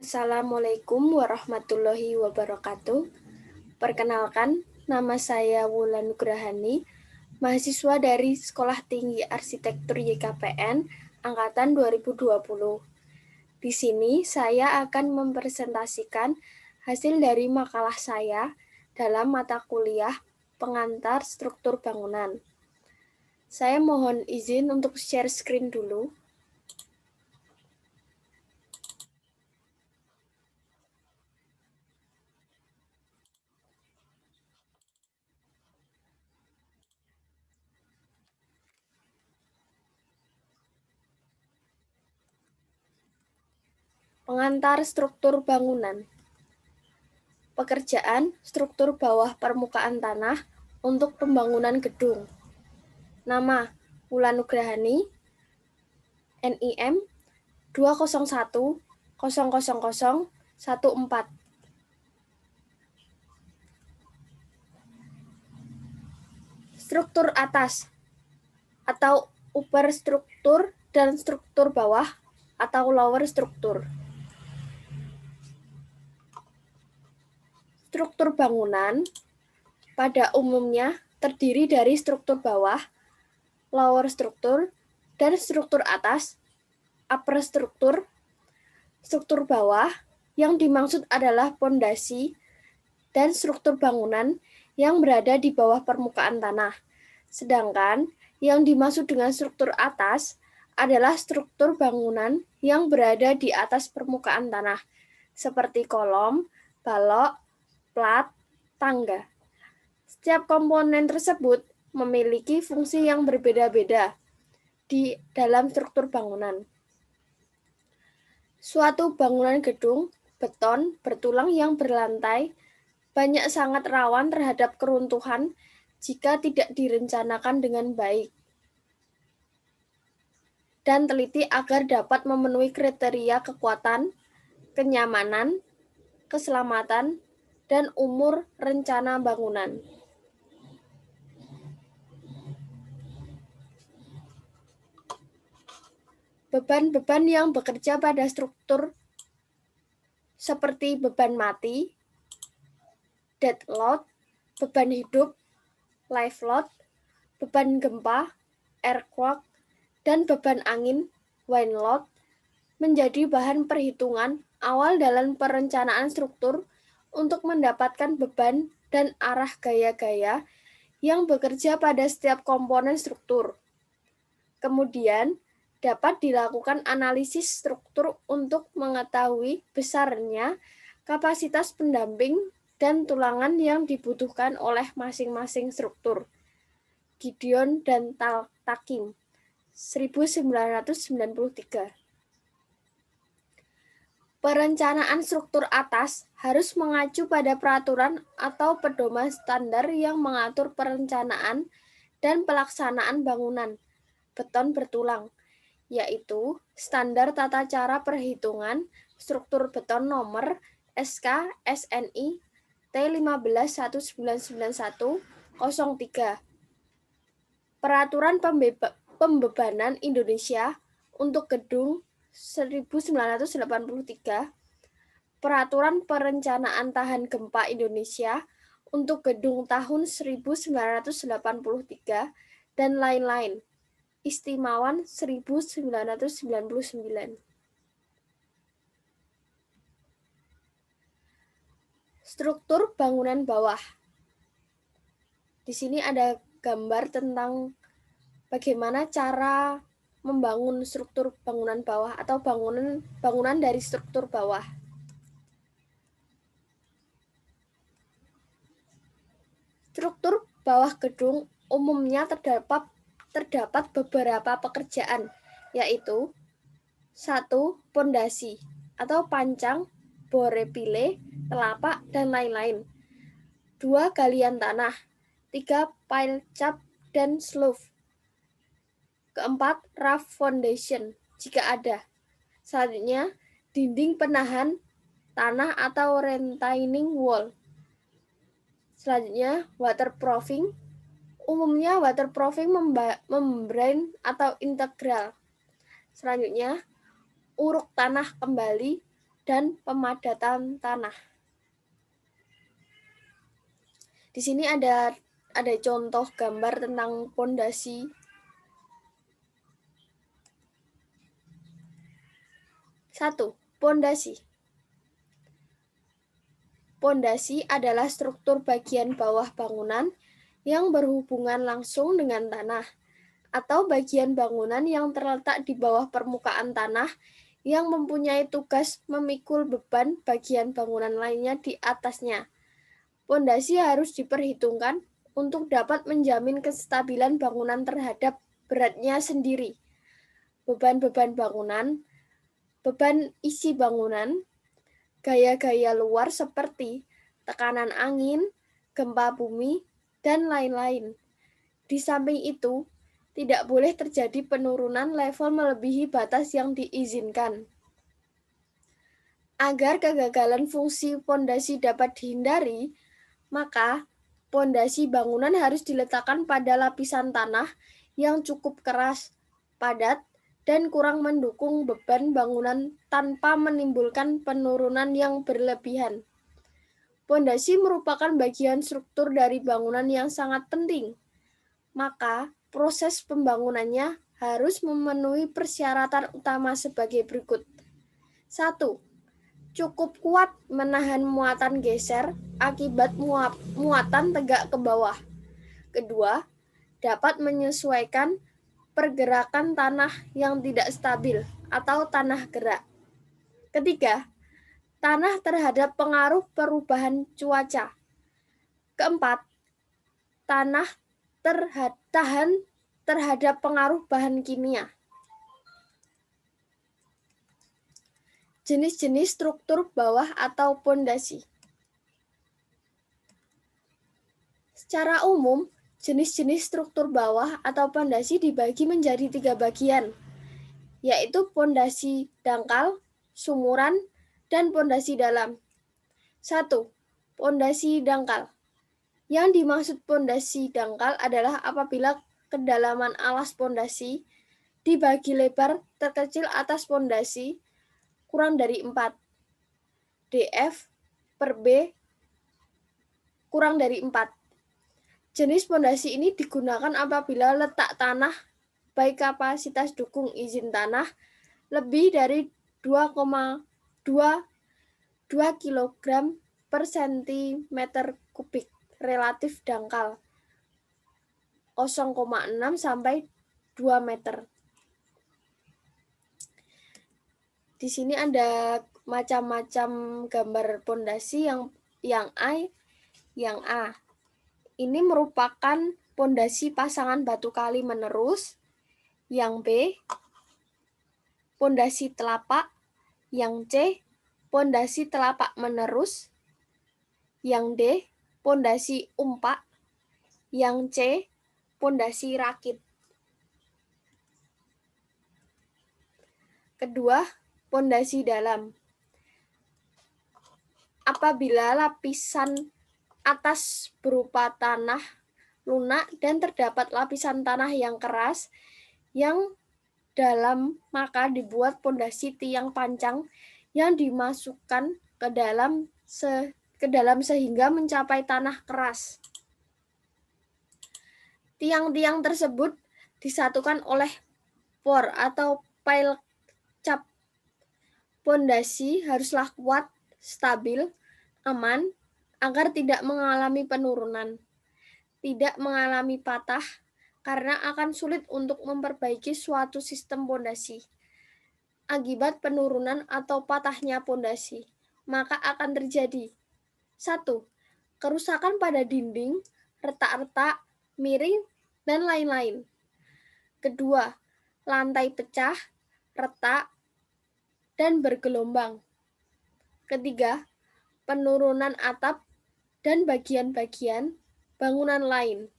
Assalamualaikum warahmatullahi wabarakatuh. Perkenalkan, nama saya Wulan Nugrahani, mahasiswa dari Sekolah Tinggi Arsitektur YKPN Angkatan 2020. Di sini saya akan mempresentasikan hasil dari makalah saya dalam mata kuliah Pengantar Struktur Bangunan. Saya mohon izin untuk share screen dulu. Pengantar struktur bangunan. Pekerjaan struktur bawah permukaan tanah untuk pembangunan gedung. Nama Wulan Nugrahani, NIM 201000014. Struktur atas atau upper struktur dan struktur bawah atau lower struktur. Struktur bangunan pada umumnya terdiri dari struktur bawah, lower struktur, dan struktur atas, upper struktur. Struktur bawah yang dimaksud adalah pondasi dan struktur bangunan yang berada di bawah permukaan tanah. Sedangkan yang dimaksud dengan struktur atas adalah struktur bangunan yang berada di atas permukaan tanah, seperti kolom, balok, plat, tangga. Setiap komponen tersebut memiliki fungsi yang berbeda-beda di dalam struktur bangunan. Suatu bangunan gedung beton bertulang yang berlantai banyak sangat rawan terhadap keruntuhan jika tidak direncanakan dengan baik dan teliti agar dapat memenuhi kriteria kekuatan, kenyamanan, keselamatan, dan umur rencana bangunan. Beban-beban yang bekerja pada struktur seperti beban mati, dead load, beban hidup, life load, beban gempa, earthquake, dan beban angin, wind load, menjadi bahan perhitungan awal dalam perencanaan struktur untuk mendapatkan beban dan arah gaya-gaya yang bekerja pada setiap komponen struktur. Kemudian, dapat dilakukan analisis struktur untuk mengetahui besarnya kapasitas pendamping dan tulangan yang dibutuhkan oleh masing-masing struktur. Gideon dan Takim, 1993. Perencanaan struktur atas harus mengacu pada peraturan atau pedoman standar yang mengatur perencanaan dan pelaksanaan bangunan beton bertulang, yaitu Standar Tata Cara Perhitungan Struktur Beton Nomor SK SNI T15199103. Peraturan Pembebanan Indonesia untuk Gedung 1983, Peraturan Perencanaan Tahan Gempa Indonesia untuk Gedung tahun 1983, dan lain-lain. Istimawan 1999. Struktur bangunan bawah. Di sini ada gambar tentang bagaimana cara membangun struktur bangunan bawah atau bangunan dari struktur bawah. Struktur bawah gedung umumnya terdapat beberapa pekerjaan, yaitu 1. Pondasi atau pancang, borepile, telapak, dan lain-lain. 2. Galian tanah. 3. Pile cap dan slope. Keempat, rough foundation, jika ada. Selanjutnya, dinding penahan tanah atau retaining wall. Selanjutnya, waterproofing. Umumnya waterproofing membrane atau integral. Selanjutnya, uruk tanah kembali. dan pemadatan tanah. Di sini ada contoh gambar tentang pondasi. Satu, pondasi. Pondasi adalah struktur bagian bawah bangunan yang berhubungan langsung dengan tanah, atau bagian bangunan yang terletak di bawah permukaan tanah yang mempunyai tugas memikul beban bagian bangunan lainnya di atasnya. Pondasi harus diperhitungkan untuk dapat menjamin kestabilan bangunan terhadap beratnya sendiri. Beban-beban bangunan, beban isi bangunan, gaya-gaya luar seperti tekanan angin, gempa bumi, dan lain-lain. Di samping itu, tidak boleh terjadi penurunan level melebihi batas yang diizinkan. Agar kegagalan fungsi pondasi dapat dihindari, maka pondasi bangunan harus diletakkan pada lapisan tanah yang cukup keras, padat, dan kurang mendukung beban bangunan tanpa menimbulkan penurunan yang berlebihan. Pondasi merupakan bagian struktur dari bangunan yang sangat penting, maka proses pembangunannya harus memenuhi persyaratan utama sebagai berikut. 1. Cukup kuat menahan muatan geser akibat muatan tegak ke bawah. Kedua, dapat menyesuaikan pergerakan tanah yang tidak stabil atau tanah gerak. Ketiga, tanah terhadap pengaruh perubahan cuaca. Keempat, tanah tahan terhadap pengaruh bahan kimia. Jenis-jenis struktur bawah atau pondasi. Secara umum, jenis-jenis struktur bawah atau pondasi dibagi menjadi 3 bagian, yaitu pondasi dangkal, sumuran, dan pondasi dalam. 1. Pondasi dangkal. Yang dimaksud pondasi dangkal adalah apabila kedalaman alas pondasi dibagi lebar terkecil atas pondasi kurang dari 4. df per b kurang dari 4. Jenis pondasi ini digunakan apabila letak tanah baik kapasitas dukung izin tanah lebih dari 2,22 kg per cm kubik relatif dangkal 0,6 sampai 2 meter. Di sini ada macam-macam gambar pondasi yang A. Ini merupakan pondasi pasangan batu kali menerus. Yang B, pondasi telapak. Yang C, pondasi telapak menerus. Yang D, pondasi umpak. Yang C, pondasi rakit. Kedua, pondasi dalam. Apabila lapisan atas berupa tanah lunak dan terdapat lapisan tanah yang keras yang dalam, maka dibuat pondasi tiang pancang yang dimasukkan ke dalam sehingga mencapai tanah keras. Tiang-tiang tersebut disatukan oleh por atau pile cap. Pondasi haruslah kuat, stabil, aman, agar tidak mengalami penurunan, tidak mengalami patah, karena akan sulit untuk memperbaiki suatu sistem pondasi. Akibat penurunan atau patahnya pondasi, maka akan terjadi 1. Kerusakan pada dinding, retak-retak, miring, dan lain-lain. Kedua, lantai pecah, retak, dan bergelombang. Ketiga, penurunan atap dan bagian-bagian bangunan lain.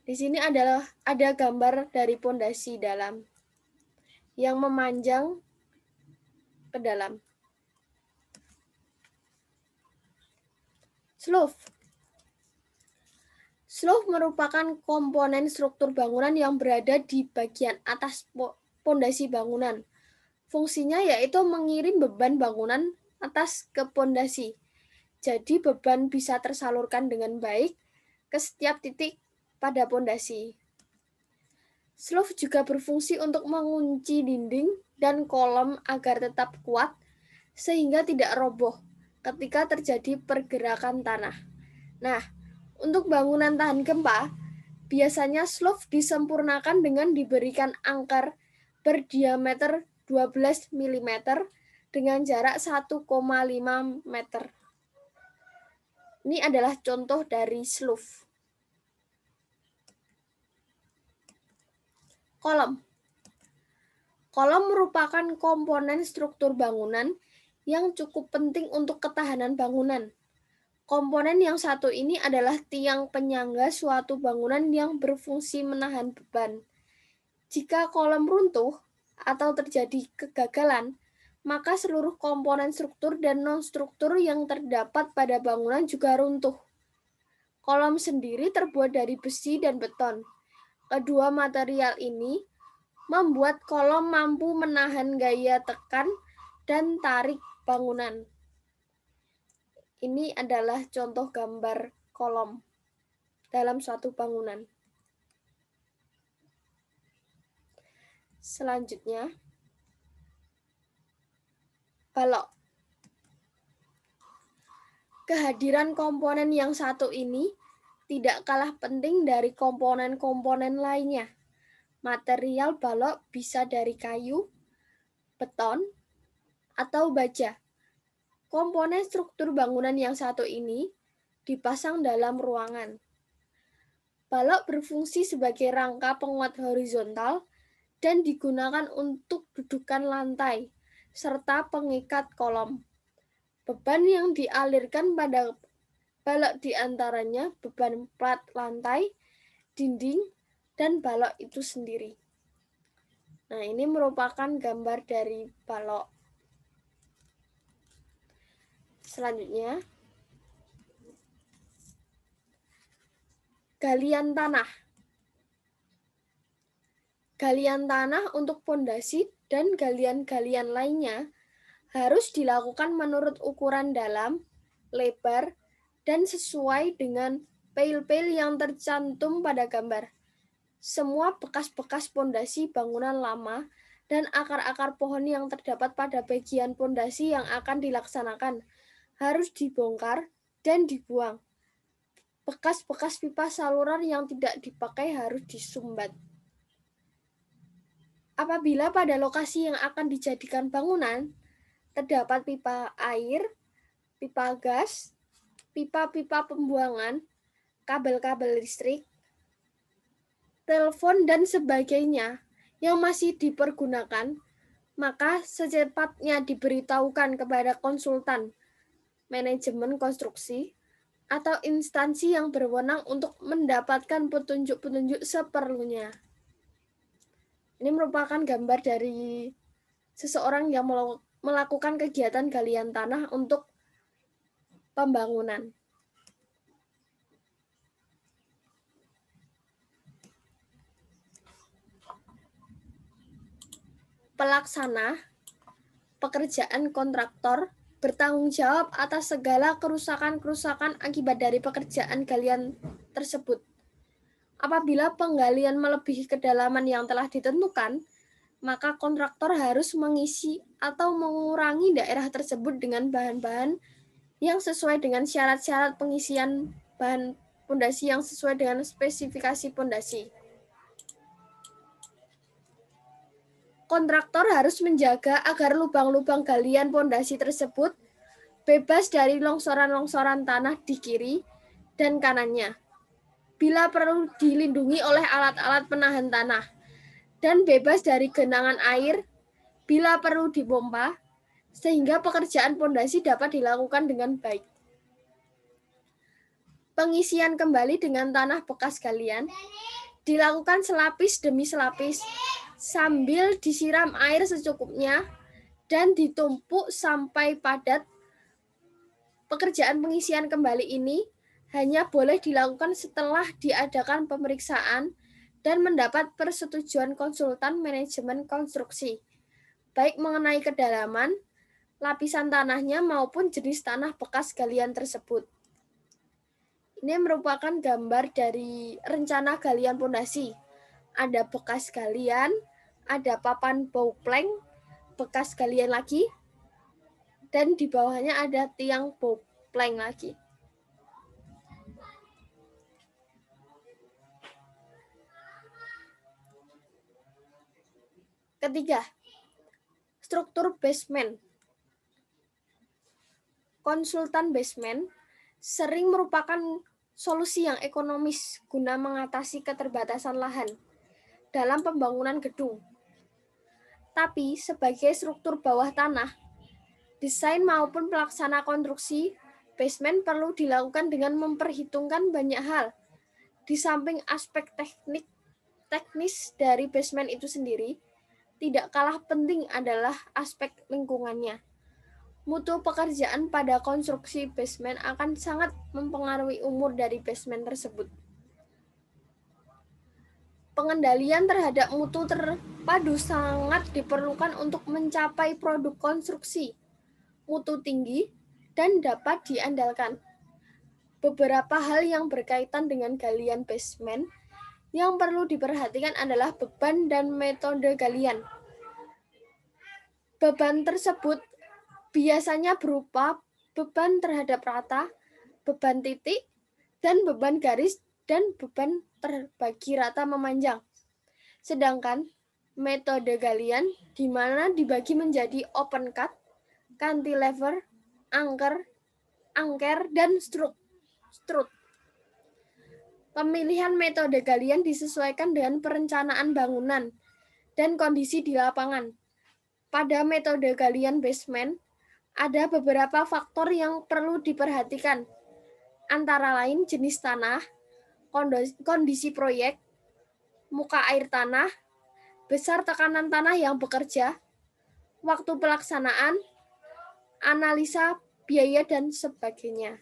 Di sini ada gambar dari pondasi dalam yang memanjang ke dalam. Slope. Slope merupakan komponen struktur bangunan yang berada di bagian atas pondasi bangunan. Fungsinya yaitu mengirim beban bangunan atas ke pondasi. Jadi beban bisa tersalurkan dengan baik ke setiap titik pada pondasi. Slope juga berfungsi untuk mengunci dinding dan kolom agar tetap kuat sehingga tidak roboh ketika terjadi pergerakan tanah. Nah, untuk bangunan tahan gempa, biasanya slope disempurnakan dengan diberikan angker berdiameter 12 mm dengan jarak 1,5 meter. Ini adalah contoh dari slope. Kolom. Kolom merupakan komponen struktur bangunan yang cukup penting untuk ketahanan bangunan. Komponen yang satu ini adalah tiang penyangga suatu bangunan yang berfungsi menahan beban. Jika kolom runtuh atau terjadi kegagalan, maka seluruh komponen struktur dan non-struktur yang terdapat pada bangunan juga runtuh. Kolom sendiri terbuat dari besi dan beton. Kedua material ini membuat kolom mampu menahan gaya tekan dan tarik bangunan. Ini adalah contoh gambar kolom dalam suatu bangunan. Selanjutnya, balok. Kehadiran komponen yang satu ini tidak kalah penting dari komponen-komponen lainnya. Material balok bisa dari kayu, beton, atau baja. Komponen struktur bangunan yang satu ini dipasang dalam ruangan. Balok berfungsi sebagai rangka penguat horizontal dan digunakan untuk dudukan lantai serta pengikat kolom. Beban yang dialirkan pada balok diantaranya beban plat lantai, dinding, dan balok itu sendiri. Nah, ini merupakan gambar dari balok. Selanjutnya, galian tanah. Galian tanah untuk pondasi dan galian-galian lainnya harus dilakukan menurut ukuran dalam, lebar, dan sesuai dengan peil-peil yang tercantum pada gambar. Semua bekas-bekas pondasi bangunan lama dan akar-akar pohon yang terdapat pada bagian pondasi yang akan dilaksanakan harus dibongkar dan dibuang. Bekas-bekas pipa saluran yang tidak dipakai harus disumbat. Apabila pada lokasi yang akan dijadikan bangunan terdapat pipa air, pipa gas, pipa-pipa pembuangan, kabel-kabel listrik, telepon, dan sebagainya yang masih dipergunakan, maka secepatnya diberitahukan kepada konsultan manajemen konstruksi atau instansi yang berwenang untuk mendapatkan petunjuk-petunjuk seperlunya. Ini merupakan gambar dari seseorang yang melakukan kegiatan galian tanah untuk pembangunan. Pelaksana pekerjaan kontraktor bertanggung jawab atas segala kerusakan-kerusakan akibat dari pekerjaan galian tersebut. Apabila penggalian melebihi kedalaman yang telah ditentukan, maka kontraktor harus mengisi atau mengurangi daerah tersebut dengan bahan-bahan yang sesuai dengan syarat-syarat pengisian bahan pondasi yang sesuai dengan spesifikasi pondasi. Kontraktor harus menjaga agar lubang-lubang galian pondasi tersebut bebas dari longsoran-longsoran tanah di kiri dan kanannya, bila perlu dilindungi oleh alat-alat penahan tanah, dan bebas dari genangan air bila perlu dipompa, sehingga pekerjaan pondasi dapat dilakukan dengan baik. Pengisian kembali dengan tanah bekas galian dilakukan selapis demi selapis sambil disiram air secukupnya dan ditumpuk sampai padat. Pekerjaan pengisian kembali ini hanya boleh dilakukan setelah diadakan pemeriksaan dan mendapat persetujuan konsultan manajemen konstruksi. baik mengenai kedalaman, lapisan tanahnya maupun jenis tanah bekas galian tersebut. Ini merupakan gambar dari rencana galian pondasi. Ada bekas galian, ada papan bowplank, bekas galian lagi, dan di bawahnya ada tiang bowplank lagi. Ketiga, struktur basement. Konsultan basement sering merupakan solusi yang ekonomis guna mengatasi keterbatasan lahan dalam pembangunan gedung. Tapi sebagai struktur bawah tanah, desain maupun pelaksana konstruksi basement perlu dilakukan dengan memperhitungkan banyak hal. Di samping aspek teknis dari basement itu sendiri, tidak kalah penting adalah aspek lingkungannya. Mutu pekerjaan pada konstruksi basement akan sangat mempengaruhi umur dari basement tersebut. Pengendalian terhadap mutu terpadu sangat diperlukan untuk mencapai produk konstruksi mutu tinggi dan dapat diandalkan. Beberapa hal yang berkaitan dengan galian basement yang perlu diperhatikan adalah beban dan metode galian. Beban tersebut biasanya berupa beban terhadap rata, beban titik, dan beban garis, dan beban terbagi rata memanjang. Sedangkan metode galian di mana dibagi menjadi open cut, cantilever, angker, dan strut. Pemilihan metode galian disesuaikan dengan perencanaan bangunan dan kondisi di lapangan. Pada metode galian basement, ada beberapa faktor yang perlu diperhatikan, antara lain jenis tanah, kondisi proyek, muka air tanah, besar tekanan tanah yang bekerja, waktu pelaksanaan, analisa biaya, dan sebagainya.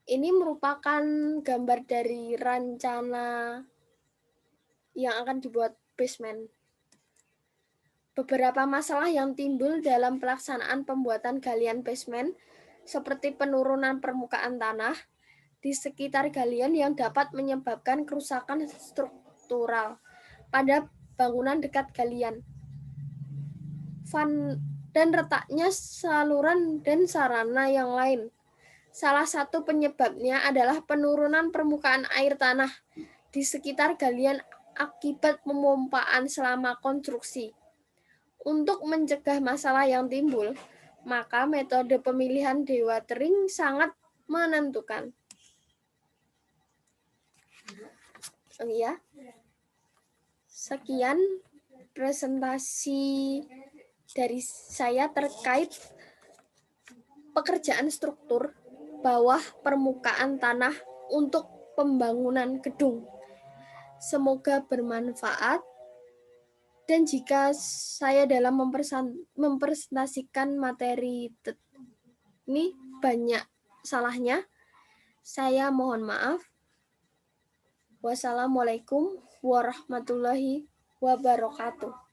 Ini merupakan gambar dari rencana yang akan dibuat basement. Beberapa masalah yang timbul dalam pelaksanaan pembuatan galian basement seperti penurunan permukaan tanah di sekitar galian yang dapat menyebabkan kerusakan struktural pada bangunan dekat galian, dan retaknya saluran dan sarana yang lain. Salah satu penyebabnya adalah penurunan permukaan air tanah di sekitar galian akibat pemompaan selama konstruksi. Untuk mencegah masalah yang timbul, maka metode pemilihan dewatering sangat menentukan. Ya. Sekian presentasi dari saya terkait pekerjaan struktur bawah permukaan tanah untuk pembangunan gedung. Semoga bermanfaat. Dan jika saya dalam mempresentasikan materi ini banyak salahnya, saya mohon maaf. Wassalamualaikum warahmatullahi wabarakatuh.